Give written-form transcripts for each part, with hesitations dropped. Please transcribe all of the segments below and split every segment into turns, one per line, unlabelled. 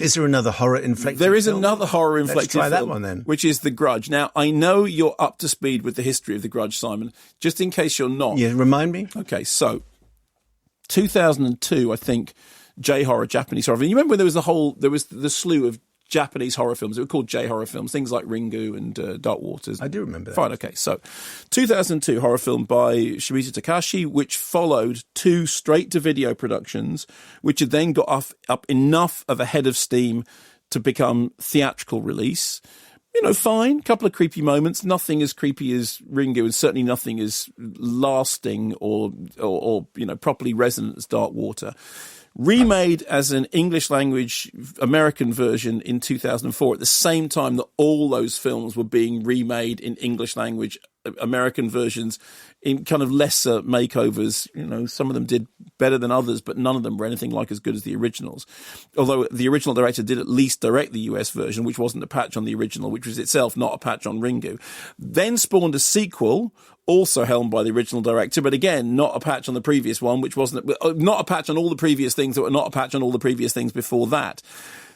Is there another horror-inflected
There is
film?
another horror-inflected film.
Let's try that one then.
Which is The Grudge. Now, I know you're up to speed with the history of The Grudge, Simon. Just in case you're not.
Yeah, remind me.
Okay, so 2002, I think, J-horror, Japanese horror. You remember when there was the slew of Japanese horror films. They were called J-horror films, things like Ringu and Dark Waters.
I do remember that.
Fine, okay. So 2002 horror film by Shimizu Takashi, which followed 2 straight-to-video productions, which had then got up enough of a head of steam to become theatrical release. Fine, couple of creepy moments, nothing as creepy as Ringu, and certainly nothing as lasting or properly resonant as Dark Water. Remade as an English language American version in 2004 at the same time that all those films were being remade in English language American versions in kind of lesser makeovers. Some of them did better than others, but none of them were anything like as good as the originals. Although the original director did at least direct the US version, which wasn't a patch on the original, which was itself not a patch on Ringu. Then spawned a sequel, also helmed by the original director, but again, not a patch on the previous one, which wasn't, not a patch on all the previous things that were not a patch on all the previous things before that.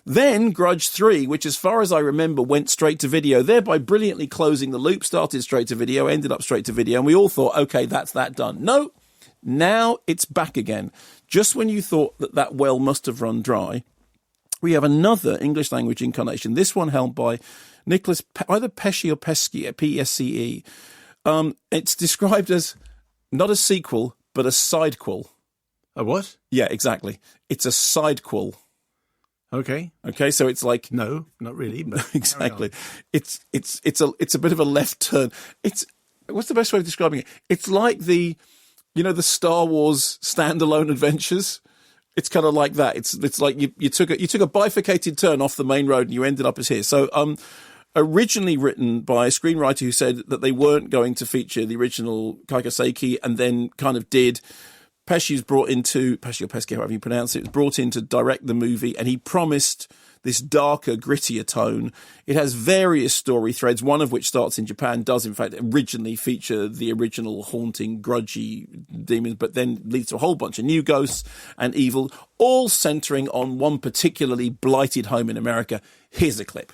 Then Grudge 3, which as far as I remember went straight to video, thereby brilliantly closing the loop, started straight to video, ended up straight to video, and we all thought, okay, that's that done. No, now it's back again. Just when you thought that well must have run dry, we have another English language incarnation, this one held by Nicholas, either Pesce or Pesce, P-S-C-E. It's described as not a sequel, but a sidequel.
A what?
Yeah, exactly. It's a sidequel.
Okay,
so it's like
no, not really. But
exactly. It's a bit of a left turn. What's the best way of describing it? It's like the Star Wars standalone adventures. It's kind of like that. It's like you took a bifurcated turn off the main road and you ended up as here. So originally written by a screenwriter who said that they weren't going to feature the original Kaikoseki, and then kind of did. Pesce or Pesce, however you pronounce it, was brought in to direct the movie, and he promised this darker, grittier tone. It has various story threads, one of which starts in Japan, does in fact originally feature the original haunting, grudgy demons, but then leads to a whole bunch of new ghosts and evil, all centering on one particularly blighted home in America. Here's a clip.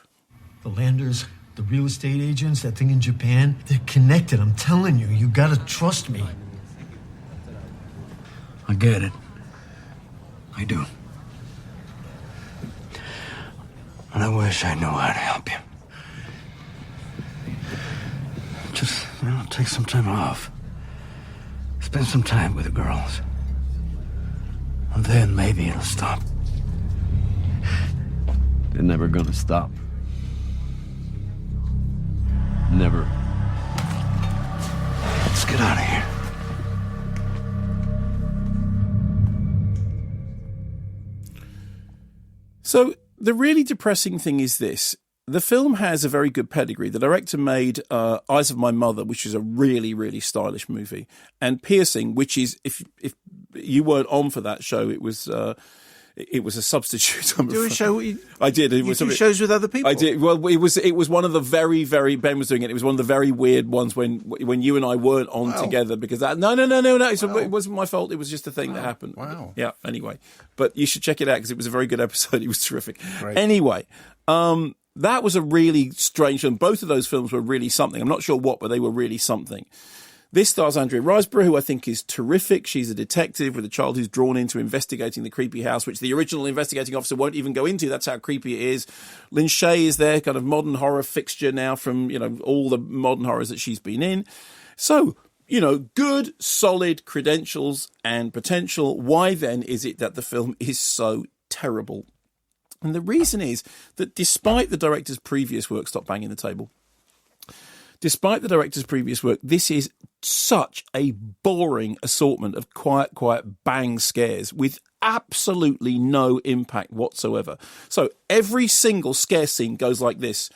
The Landers, the real estate agents, that thing in Japan, they're connected. I'm telling you, you gotta trust me.
I get it. I do. And I wish I knew how to help you. Just, take some time off. Spend some time with the girls. And then maybe it'll stop.
They're never gonna stop. Never.
Let's get out of here.
So the really depressing thing is this. The film has a very good pedigree. The director made Eyes of My Mother, which is a really, really stylish movie, and Piercing, which is, if you weren't on for that show, it was a substitute.
Do a show.
I did. It was
do shows with other people.
I did. Well, it was one of the very, very, Ben was doing it. It was one of the very weird ones when you and I weren't on together, because no. It wasn't my fault. It was just a thing that happened.
Wow.
Yeah. Anyway, but you should check it out because it was a very good episode. It was terrific.
Great.
Anyway, that was a really strange film. Both of those films were really something. I'm not sure what, but they were really something. This stars Andrea Riseborough, who I think is terrific. She's a detective with a child who's drawn into investigating the creepy house, which the original investigating officer won't even go into. That's how creepy it is. Lynn Shay is their kind of modern horror fixture now from, all the modern horrors that she's been in. So, good, solid credentials and potential. Why then is it that the film is so terrible? And the reason is that despite the director's previous work, stop banging the table, despite the director's previous work, this is such a boring assortment of quiet bang scares with absolutely no impact whatsoever. So every single scare scene goes like this.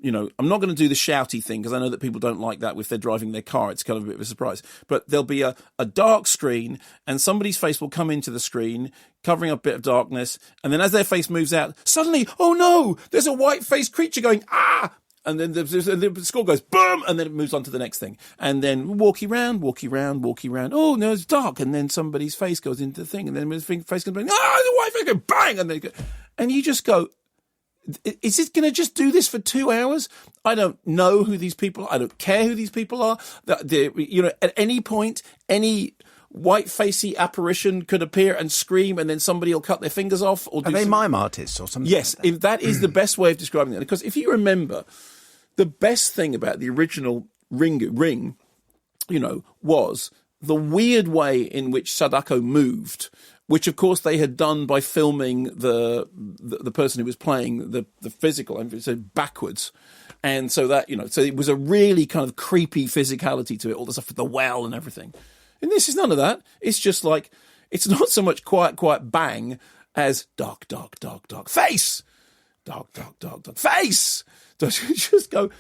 I'm not going to do the shouty thing because I know that people don't like that if they're driving their car. It's kind of a bit of a surprise. But there'll be a dark screen and somebody's face will come into the screen, covering up a bit of darkness. And then as their face moves out, suddenly, oh no, there's a white-faced creature going, ah! And then the score goes boom, and then it moves on to the next thing. And then walkie round. Oh, no, it's dark. And then somebody's face goes into the thing. And then his face goes bang. The white face goes bang. And you just go, is it going to just do this for 2 hours? I don't know who these people are. I don't care who these people are. At any point, any white-facey apparition could appear and scream, and then somebody will cut their fingers off. Or
Are they mime artists or something?
Yes,
like that?
that is the best way of describing it. Because if you remember, the best thing about the original Ring, was the weird way in which Sadako moved, which of course they had done by filming the person who was playing the physical, so backwards. And so that, so it was a really kind of creepy physicality to it, all the stuff with the well and everything. And this is none of that. It's just like, it's not so much quiet, bang as dark, face. Dark, face. You just go,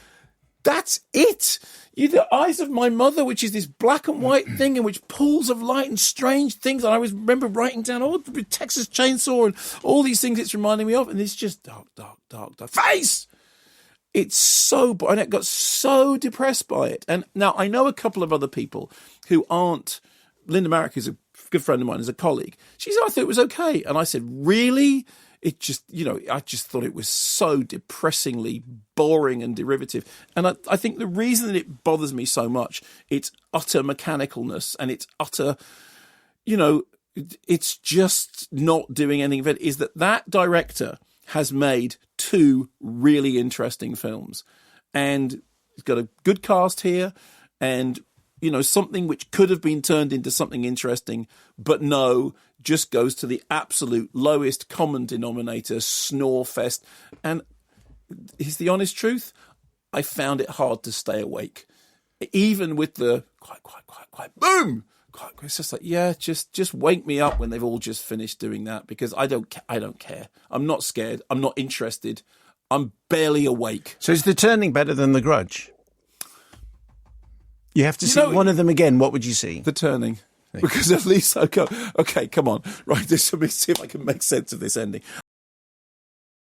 that's it. The Eyes of My Mother, which is this black and white thing in which pools of light and strange things. And I always remember writing down Texas Chainsaw and all these things it's reminding me of. And it's just dark, face. It's so, and it got so depressed by it. And now I know a couple of other people who aren't. Linda Marrick, who's a good friend of mine, is a colleague. She said, I thought it was okay. And I said, really? It just, I just thought it was so depressingly boring and derivative. And I think the reason that it bothers me so much, its utter mechanicalness and its utter, it's just not doing anything of it, is that director has made 2 really interesting films. And he's got a good cast here and, something which could have been turned into something interesting, but no, just goes to the absolute lowest common denominator, snore fest. And here's the honest truth, I found it hard to stay awake. Even with the quiet, boom! It's just like, yeah, just wake me up when they've all just finished doing that, because I don't care. I'm not scared. I'm not interested. I'm barely awake.
So is The Turning better than The Grudge? You have to see one of them again. What would you see?
The Turning. Because at least I go, okay, come on. Right, let me see if I can make sense of this ending.